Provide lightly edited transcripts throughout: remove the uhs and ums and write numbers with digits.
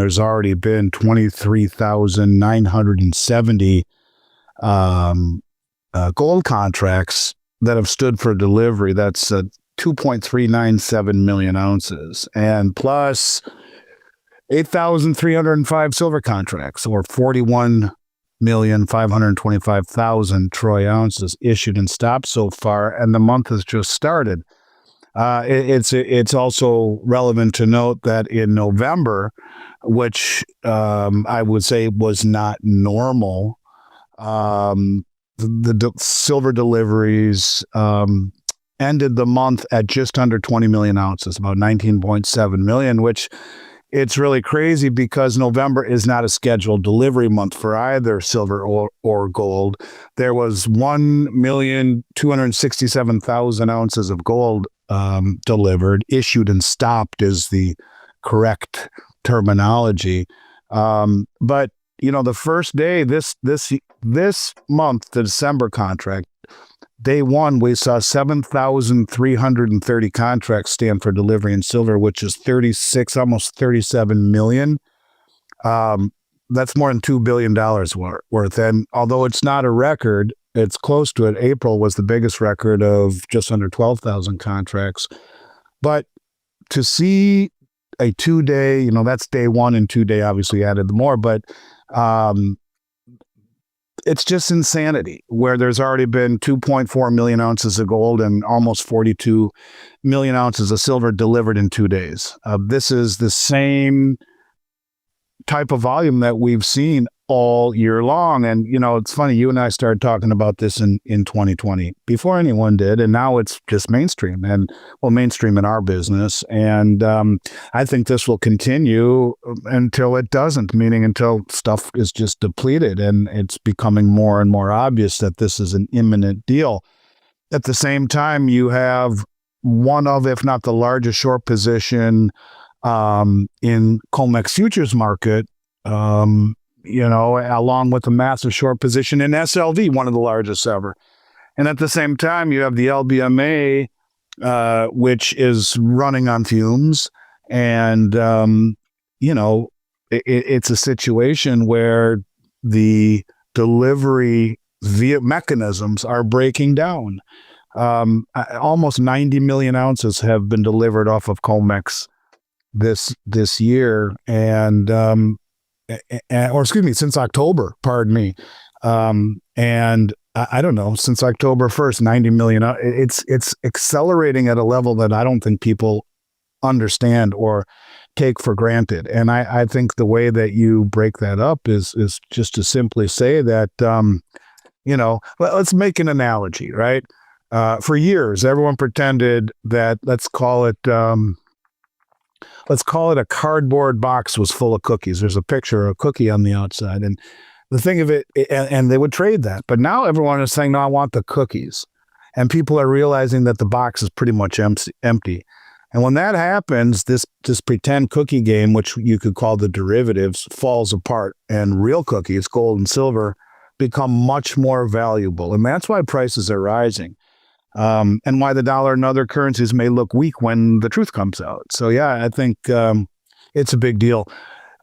There's already been 23,970 gold contracts that have stood for delivery. That's 2.397 million ounces, and plus 8,305 silver contracts, or 41,525,000 troy ounces issued and stopped so far, and the month has just started. It's also relevant to note that in November, which I would say was not normal, the silver deliveries ended the month at just under 20 million ounces, about 19.7 million, which it's really crazy because November is not a scheduled delivery month for either silver or gold. There was 1,267,000 ounces of gold delivered. Issued and stopped is the correct terminology. But the first day, this month, the December contract, day one, we saw 7,330 contracts stand for delivery in silver, which is 36, almost 37 million. That's more than $2 billion worth. And although it's not a record, it's close to it. April was the biggest record of just under 12,000 contracts. But to see a 2-day, that's day one, and 2-day obviously added more, but it's just insanity, where there's already been 2.4 million ounces of gold and almost 42 million ounces of silver delivered in 2 days. This is the same type of volume that we've seen all year long. And, it's funny, you and I started talking about this in 2020 before anyone did. And now it's just mainstream, and mainstream in our business. And I think this will continue until it doesn't, meaning until stuff is just depleted and it's becoming more and more obvious that this is an imminent deal. At the same time, you have one of, if not the largest short position in COMEX futures market, along with a massive short position in SLV, one of the largest ever. And at the same time, you have the LBMA, which is running on fumes. And, it's a situation where the delivery via mechanisms are breaking down. Almost 90 million ounces have been delivered off of COMEX this year, since October, pardon me. And I don't know, since October 1st, 90 million, it's accelerating at a level that I don't think people understand or take for granted. And I think the way that you break that up is just to simply say that, let's make an analogy, right? For years, everyone pretended that, let's call it a cardboard box was full of cookies. There's a picture of a cookie on the outside. And the thing of it, and they would trade that. But now everyone is saying, no, I want the cookies. And people are realizing that the box is pretty much empty. And when that happens, this pretend cookie game, which you could call the derivatives, falls apart. And real cookies, gold and silver, become much more valuable. And that's why prices are rising. And why the dollar and other currencies may look weak when the truth comes out. So, yeah, I think it's a big deal.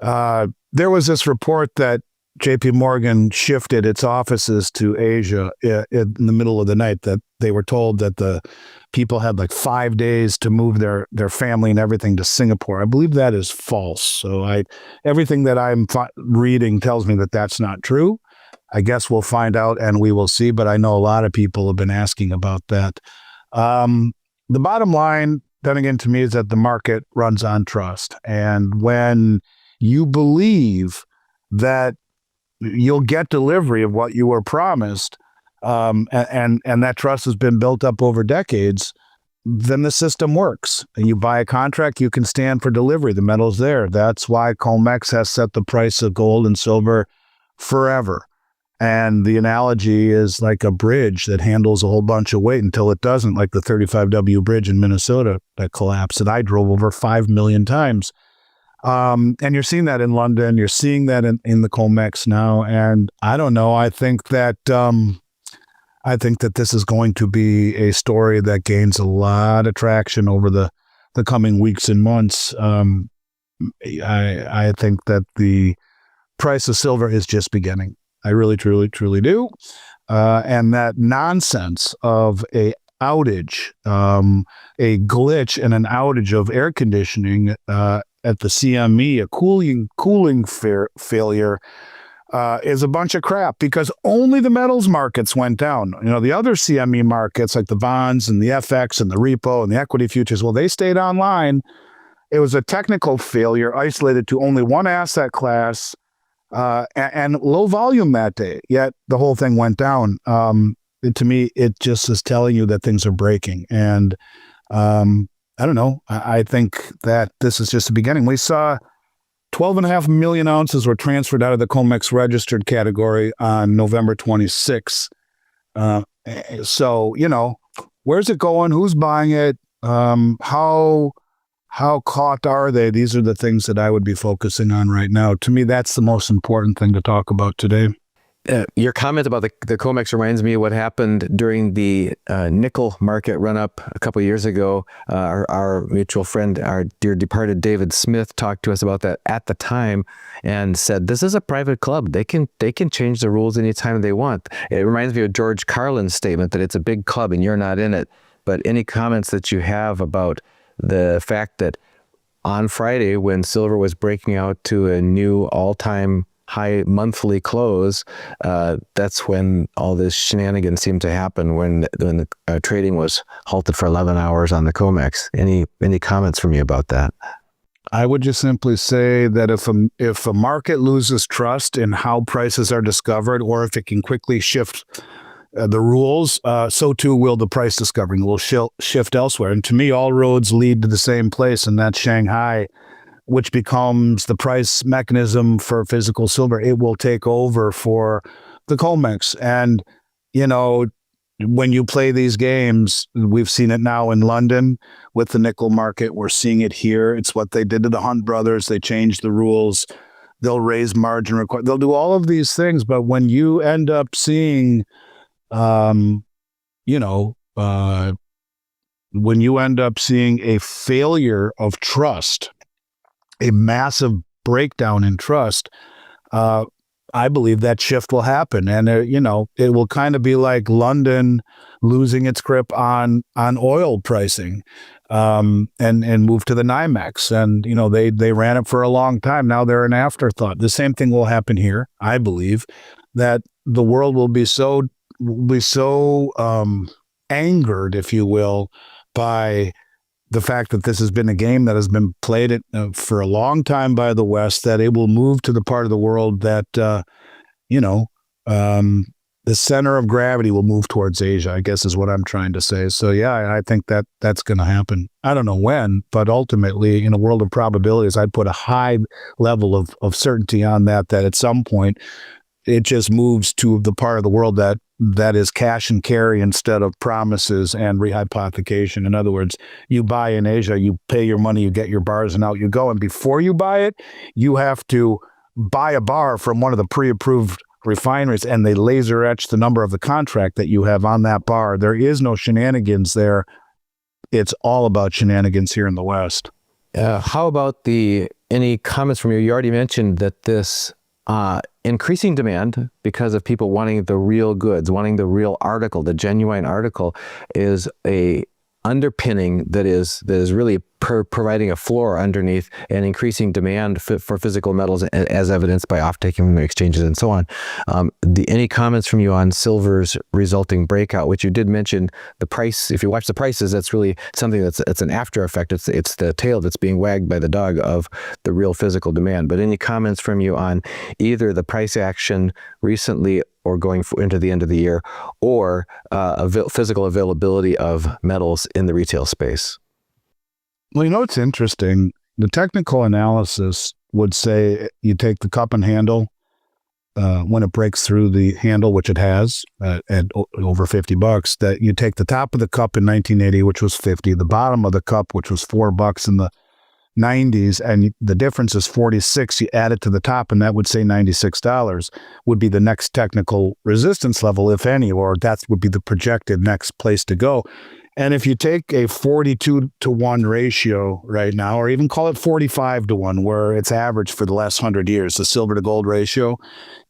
There was this report that JP Morgan shifted its offices to Asia in the middle of the night, that they were told that the people had like 5 days to move their family and everything to Singapore. I believe that is false. So everything that I'm reading tells me that that's not true. I guess we'll find out and we will see, but I know a lot of people have been asking about that. The bottom line, then again, to me, is that the market runs on trust. And when you believe that you'll get delivery of what you were promised, and that trust has been built up over decades, then the system works. And you buy a contract, you can stand for delivery. The metal's there. That's why COMEX has set the price of gold and silver forever. And the analogy is like a bridge that handles a whole bunch of weight until it doesn't, like the 35W bridge in Minnesota that collapsed that I drove over 5 million times. And you're seeing that in London. You're seeing that in the COMEX now. And I don't know. I think that this is going to be a story that gains a lot of traction over the coming weeks and months. I think that the price of silver is just beginning. I really, truly, truly do. And that nonsense of a outage, a glitch and an outage of air conditioning at the CME, a cooling failure, is a bunch of crap, because only the metals markets went down. The other CME markets, like the bonds and the FX and the repo and the equity futures, well, they stayed online. It was a technical failure isolated to only one asset class, and low volume that day, yet the whole thing went down. To me, it just is telling you that things are breaking. And I don't know. I think that this is just the beginning. We saw 12.5 million ounces were transferred out of the COMEX registered category on November 26th. So, where's it going? Who's buying it? How caught are they? These are the things that I would be focusing on right now. To me, that's the most important thing to talk about today. Your comment about the COMEX reminds me of what happened during the nickel market run-up a couple of years ago. Our mutual friend, our dear departed David Smith, talked to us about that at the time and said, this is a private club. They can change the rules anytime they want. It reminds me of George Carlin's statement that it's a big club and you're not in it. But any comments that you have about the fact that on Friday, when silver was breaking out to a new all-time high monthly close, that's when all this shenanigans seemed to happen, when the trading was halted for 11 hours on the COMEX. Any comments from you about that? I would just simply say that if a market loses trust in how prices are discovered, or if it can quickly shift the rules, so too will the price discovering. It will shift elsewhere. And to me, all roads lead to the same place, and that's Shanghai, which becomes the price mechanism for physical silver. It will take over for the COMEX. And, when you play these games, we've seen it now in London with the nickel market. We're seeing it here. It's what they did to the Hunt brothers. They changed the rules. They'll raise margin requirements. They'll do all of these things. But when you end up seeing, when you end up seeing a failure of trust, a massive breakdown in trust, I believe that shift will happen. And, it will kind of be like London losing its grip on oil pricing, and move to the NYMEX. And, they ran it for a long time. Now they're an afterthought. The same thing will happen here. I believe that the world will be so angered, if you will, by the fact that this has been a game that has been played for a long time by the West, that it will move to the part of the world that, the center of gravity will move towards Asia, I guess is what I'm trying to say. So, yeah, I think that that's going to happen. I don't know when, but ultimately, in a world of probabilities, I'd put a high level of certainty on that at some point, it just moves to the part of the world that is cash and carry instead of promises and rehypothecation. In other words, you buy in Asia, you pay your money, you get your bars, and out you go. And before you buy it, you have to buy a bar from one of the pre-approved refineries, and they laser etch the number of the contract that you have on that bar. There is no shenanigans there. It's all about shenanigans here in the West. How about any comments from you? You already mentioned that this increasing demand because of people wanting the real goods, wanting the real article, the genuine article, is a underpinning that is really providing a floor underneath an increasing demand for physical metals, as evidenced by off-taking from the exchanges and so on. Any comments from you on silver's resulting breakout, which you did mention the price? If you watch the prices, that's really something it's an after effect. It's the tail that's being wagged by the dog of the real physical demand. But any comments from you on either the price action recently or going into the end of the year, or physical availability of metals in the retail space? Well, it's interesting. The technical analysis would say you take the cup and handle when it breaks through the handle, which it has at over $50, that you take the top of the cup in 1980, which was 50, the bottom of the cup, which was $4 in the 90s, and the difference is 46. You add it to the top, and that would say $96 would be the next technical resistance level, if any, or that would be the projected next place to go. And if you take a 42 to 1 ratio right now, or even call it 45 to 1, where it's averaged for the last 100 years, the silver to gold ratio,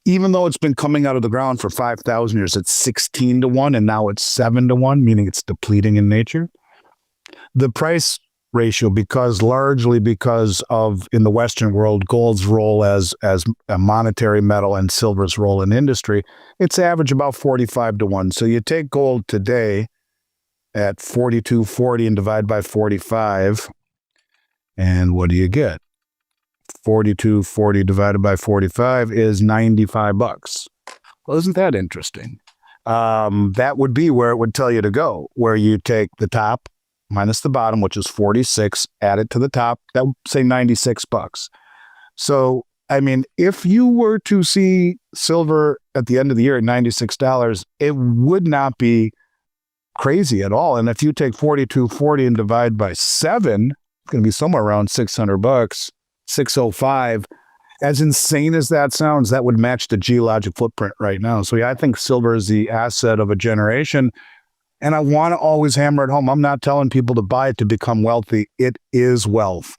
even though it's been coming out of the ground for 5,000 years, it's 16 to 1, and now it's 7 to 1, meaning it's depleting in nature. The price ratio, largely because of, in the Western world, gold's role as a monetary metal and silver's role in industry, it's average about 45 to 1. So you take gold today at 42.40 and divide by 45, and what do you get? 42.40 divided by 45 is $95. Well, isn't that interesting? That would be where it would tell you to go, where you take the top minus the bottom, which is 46, add it to the top, that would say $96. So, I mean, if you were to see silver at the end of the year at $96, it would not be crazy at all. And if you take 42.40 and divide by 7, it's going to be somewhere around $600, 605. As insane as that sounds, that would match the geologic footprint right now. So yeah, I think silver is the asset of a generation. And I want to always hammer it home. I'm not telling people to buy it to become wealthy. It is wealth.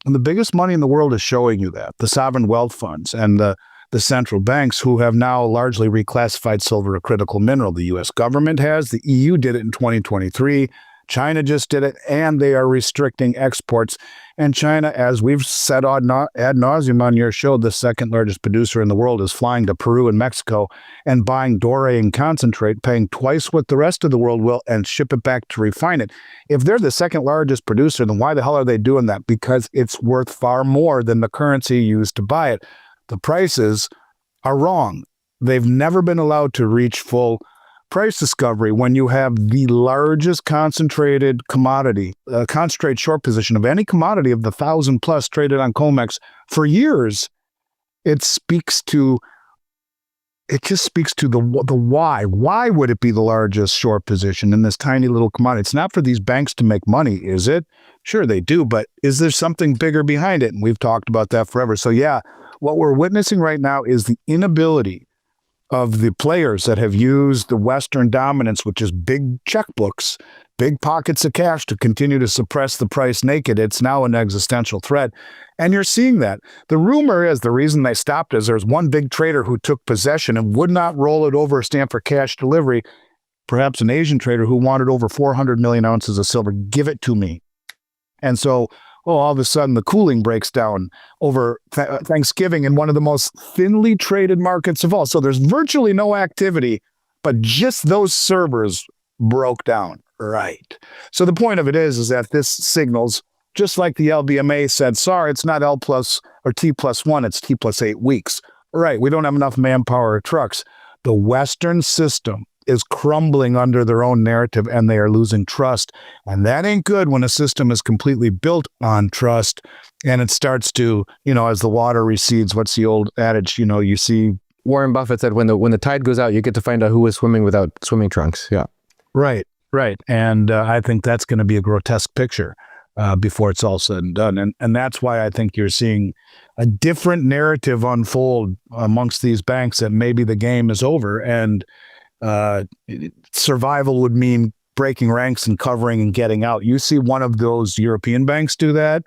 And the biggest money in the world is showing you that. The sovereign wealth funds and the central banks, who have now largely reclassified silver a critical mineral. The U.S. government has. The EU did it in 2023. China just did it, and they are restricting exports. And China, as we've said ad nauseum on your show, the second largest producer in the world, is flying to Peru and Mexico and buying doré and concentrate, paying twice what the rest of the world will, and ship it back to refine it. If they're the second largest producer, then why the hell are they doing that? Because it's worth far more than the currency used to buy it. The prices are wrong. They've never been allowed to reach full price discovery when you have the largest concentrated commodity, concentrated short position of any commodity of the 1,000 plus traded on COMEX for years. It just speaks to the why. Why would it be the largest short position in this tiny little commodity? It's not for these banks to make money, is it? Sure, they do, but is there something bigger behind it? And we've talked about that forever. So yeah, what we're witnessing right now is the inability of the players that have used the Western dominance, which is big checkbooks, big pockets of cash, to continue to suppress the price naked. It's now an existential threat. And you're seeing that. The rumor is the reason they stopped is there's one big trader who took possession and would not roll it over a stamp for cash delivery, perhaps an Asian trader who wanted over 400 million ounces of silver. Give it to me. And so, all of a sudden, the cooling breaks down over Thanksgiving in one of the most thinly traded markets of all. So there's virtually no activity, but just those servers broke down. Right. So the point of it is that this signals, just like the LBMA said, sorry, it's not L plus or T plus 1, it's T plus 8 weeks. Right. We don't have enough manpower or trucks. The Western system is crumbling under their own narrative, and they are losing trust. And that ain't good when a system is completely built on trust and it starts to, as the water recedes, what's the old adage, you see. Warren Buffett said, when the tide goes out, you get to find out who was swimming without swimming trunks. Yeah. Right. And I think that's going to be a grotesque picture before it's all said and done. And that's why I think you're seeing a different narrative unfold amongst these banks, that maybe the game is over, and survival would mean breaking ranks and covering and getting out. You see one of those European banks do that,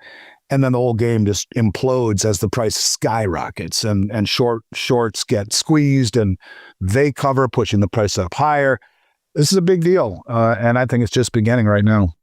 and then the whole game just implodes as the price skyrockets and shorts get squeezed and they cover, pushing the price up higher. This is a big deal, and I think it's just beginning right now.